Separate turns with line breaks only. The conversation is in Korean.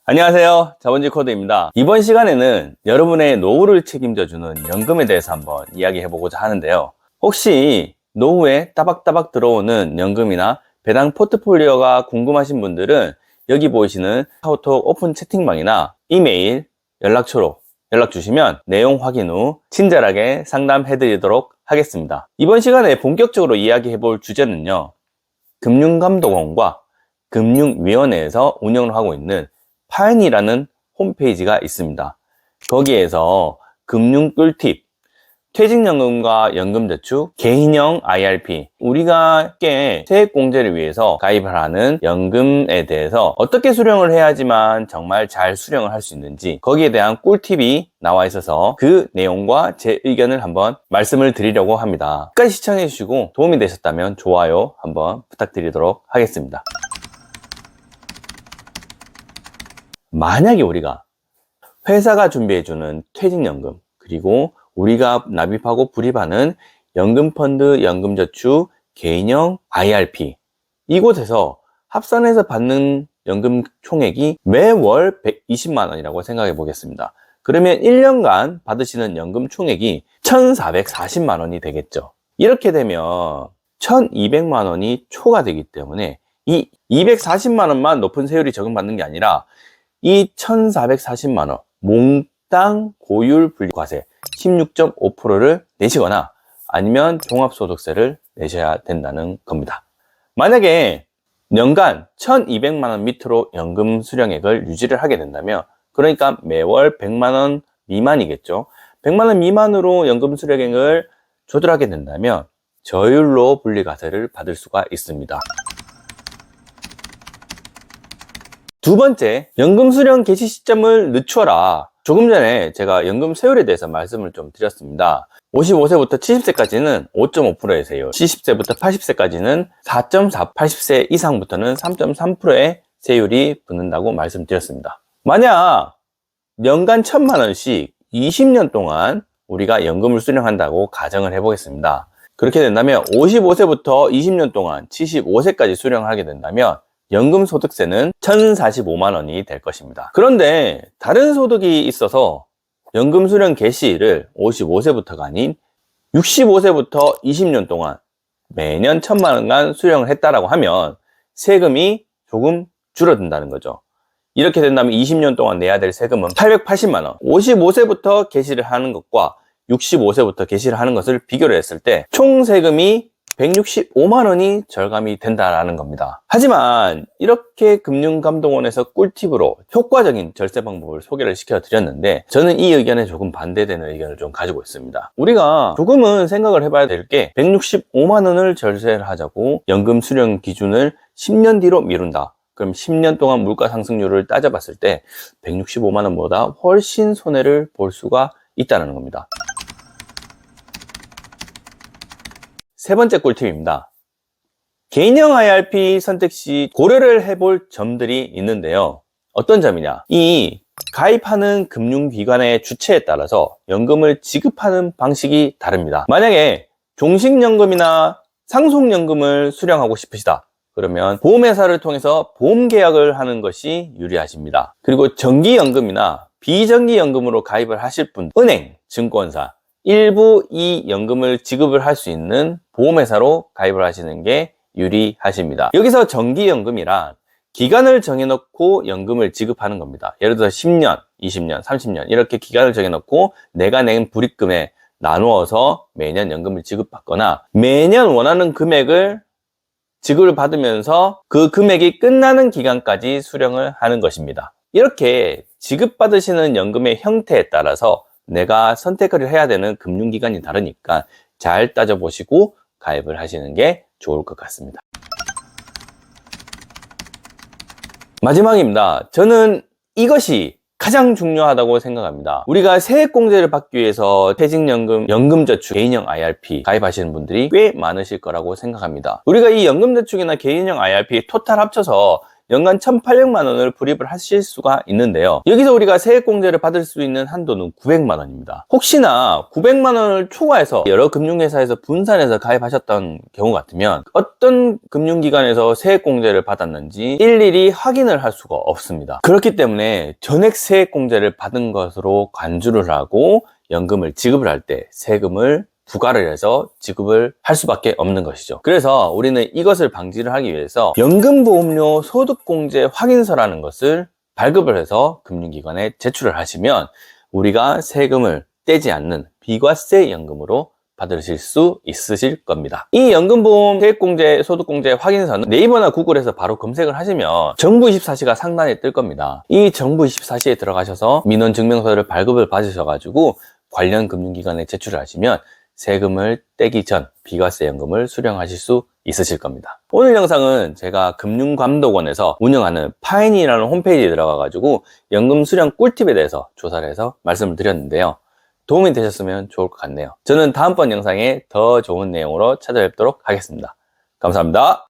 안녕하세요. 자본주의 코드입니다. 이번 시간에는 여러분의 노후를 책임져주는 연금에 대해서 한번 이야기해보고자 하는데요. 혹시 노후에 따박따박 들어오는 연금이나 배당 포트폴리오가 궁금하신 분들은 여기 보이시는 카카오톡 오픈 채팅방이나 이메일, 연락처로 연락 주시면 내용 확인 후 친절하게 상담해드리도록 하겠습니다. 이번 시간에 본격적으로 이야기해볼 주제는요, 금융감독원과 금융위원회에서 운영을 하고 있는 파인이라는 홈페이지가 있습니다. 거기에서 금융 꿀팁, 퇴직연금과 연금저축, 개인형 IRP, 우리가 꽤 세액공제를 위해서 가입을 하는 연금에 대해서 어떻게 수령을 해야지만 정말 잘 수령을 할 수 있는지 거기에 대한 꿀팁이 나와 있어서 그 내용과 제 의견을 한번 말씀을 드리려고 합니다. 끝까지 시청해 주시고 도움이 되셨다면 좋아요 한번 부탁드리도록 하겠습니다. 만약에 우리가 회사가 준비해주는 퇴직연금, 그리고 우리가 납입하고 불입하는 연금펀드, 연금저축, 개인형 IRP, 이곳에서 합산해서 받는 연금 총액이 매월 120만 원이라고 생각해 보겠습니다. 그러면 1년간 받으시는 연금 총액이 1,440만 원이 되겠죠. 이렇게 되면 1,200만 원이 초과되기 때문에 이 240만 원만 높은 세율이 적용받는 게 아니라 이 1,440만 원 몽땅 고율 분리과세 16.5%를 내시거나 아니면 종합소득세를 내셔야 된다는 겁니다. 만약에 연간 1,200만 원 밑으로 연금 수령액을 유지를 하게 된다면, 그러니까 매월 100만 원 미만이겠죠. 100만 원 미만으로 연금 수령액을 조절하게 된다면 저율로 분리과세를 받을 수가 있습니다. 두 번째, 연금 수령 개시 시점을 늦춰라. 조금 전에 제가 연금 세율에 대해서 말씀을 좀 드렸습니다. 55세부터 70세까지는 5.5%의 세율, 70세부터 80세까지는 4.4%, 80세 이상부터는 3.3%의 세율이 붙는다고 말씀드렸습니다. 만약 연간 1,000만 원씩 20년 동안 우리가 연금을 수령한다고 가정을 해보겠습니다. 그렇게 된다면 55세부터 20년 동안 75세까지 수령을 하게 된다면 연금 소득세는 1,045만 원이 될 것입니다. 그런데 다른 소득이 있어서 연금 수령 개시일을 55세부터가 아닌 65세부터 20년 동안 매년 1,000만 원간 수령을 했다라고 하면 세금이 조금 줄어든다는 거죠. 이렇게 된다면 20년 동안 내야 될 세금은 880만 원. 55세부터 개시를 하는 것과 65세부터 개시를 하는 것을 비교를 했을 때 총 세금이 165만 원이 절감이 된다라는 겁니다. 하지만 이렇게 금융감독원에서 꿀팁으로 효과적인 절세 방법을 소개를 시켜드렸는데, 저는 이 의견에 조금 반대되는 의견을 좀 가지고 있습니다. 우리가 조금은 생각을 해봐야 될 게, 165만 원을 절세를 하자고 연금 수령 기준을 10년 뒤로 미룬다. 그럼 10년 동안 물가 상승률을 따져봤을 때 165만 원보다 훨씬 손해를 볼 수가 있다는 겁니다. 세 번째 꿀팁입니다. 개인형 IRP 선택 시 고려를 해볼 점들이 있는데요. 어떤 점이냐? 이 가입하는 금융기관의 주체에 따라서 연금을 지급하는 방식이 다릅니다. 만약에 종식연금이나 상속연금을 수령하고 싶으시다. 그러면 보험회사를 통해서 보험계약을 하는 것이 유리하십니다. 그리고 정기연금이나 비정기연금으로 가입을 하실 분, 은행, 증권사, 일부 이 연금을 지급을 할 수 있는 보험회사로 가입을 하시는 게 유리하십니다. 여기서 정기연금이란 기간을 정해놓고 연금을 지급하는 겁니다. 예를 들어서 10년, 20년, 30년 이렇게 기간을 정해놓고 내가 낸 불입금에 나누어서 매년 연금을 지급받거나, 매년 원하는 금액을 지급을 받으면서 그 금액이 끝나는 기간까지 수령을 하는 것입니다. 이렇게 지급받으시는 연금의 형태에 따라서 내가 선택을 해야 되는 금융기관이 다르니까 잘 따져보시고 가입을 하시는 게 좋을 것 같습니다. 마지막입니다. 저는 이것이 가장 중요하다고 생각합니다. 우리가 세액공제를 받기 위해서 퇴직연금, 연금저축, 개인형 IRP 가입하시는 분들이 꽤 많으실 거라고 생각합니다. 우리가 이 연금저축이나 개인형 IRP 토탈 합쳐서 연간 1,800만 원을 불입을 하실 수가 있는데요. 여기서 우리가 세액공제를 받을 수 있는 한도는 900만 원입니다. 혹시나 900만 원을 초과해서 여러 금융회사에서 분산해서 가입하셨던 경우 같으면 어떤 금융기관에서 세액공제를 받았는지 일일이 확인을 할 수가 없습니다. 그렇기 때문에 전액 세액공제를 받은 것으로 간주를 하고 연금을 지급을 할 때 세금을 부과를 해서 지급을 할 수밖에 없는 것이죠. 그래서 우리는 이것을 방지를 하기 위해서 연금보험료 소득공제 확인서라는 것을 발급을 해서 금융기관에 제출을 하시면 우리가 세금을 떼지 않는 비과세 연금으로 받으실 수 있으실 겁니다. 이 연금보험 세액공제 소득공제 확인서는 네이버나 구글에서 바로 검색을 하시면 정부24시가 상단에 뜰 겁니다. 이 정부24시에 들어가셔서 민원증명서를 발급을 받으셔가지고 관련 금융기관에 제출을 하시면 세금을 떼기 전 비과세 연금을 수령하실 수 있으실 겁니다. 오늘 영상은 제가 금융감독원에서 운영하는 파이니라는 홈페이지에 들어가가지고 연금 수령 꿀팁에 대해서 조사를 해서 말씀을 드렸는데요. 도움이 되셨으면 좋을 것 같네요. 저는 다음번 영상에 더 좋은 내용으로 찾아뵙도록 하겠습니다. 감사합니다.